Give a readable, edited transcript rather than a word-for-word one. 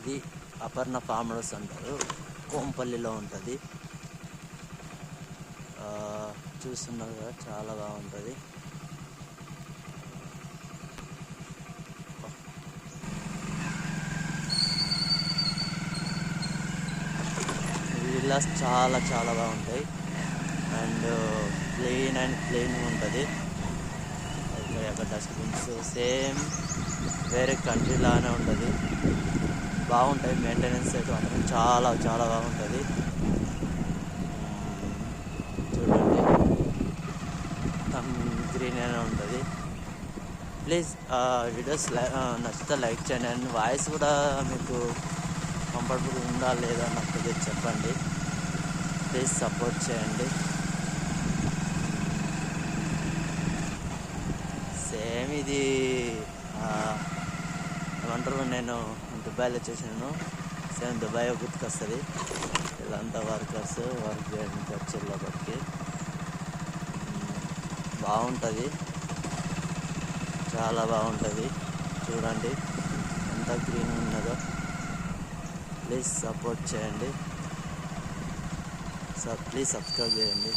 ఇది Aparna farm house అంటారు, కోంపల్లిలో ఉంటుంది. చూస్తున్నారు కదా, చాలా బాగుంటుంది. విల్లాస్ చాలా చాలా బాగుంటాయి. అండ్ క్లీన్ ఉంటుంది. ఇక్కడ డస్ట్బిన్స్ సేమ్ వేరే కంట్రీ లానే ఉంటుంది. బాగుంటాయి. మెయింటెనెన్స్ అయితే మాత్రం చాలా చాలా బాగుంటుంది. చూడండి, మొత్తం గ్రీన్ అనే ఉంటుంది. ప్లీజ్ వీడియోస్ నచ్చితే లైక్ చేయండి. అండ్ వాయిస్ కూడా మీకు కంఫర్టబుల్ ఉందా లేదా నాకు తెలియదు, చెప్పండి. ప్లీజ్ సపోర్ట్ చేయండి. సేమ్ ఇది ఏమంటారు, నేను దుబాయ్లో చేసాను. సేమ్ దుబాయ్ గుర్తుకొస్తుంది. వీళ్ళంతా వర్కర్స్ వర్క్ చేయడానికి వచ్చారు లోపలికి. బాగుంటుంది, చాలా బాగుంటుంది. చూడండి ఎంత గ్రీన్ ఉన్నదో. ప్లీజ్ సపోర్ట్ చేయండి. ప్లీజ్ సబ్స్క్రైబ్ చేయండి.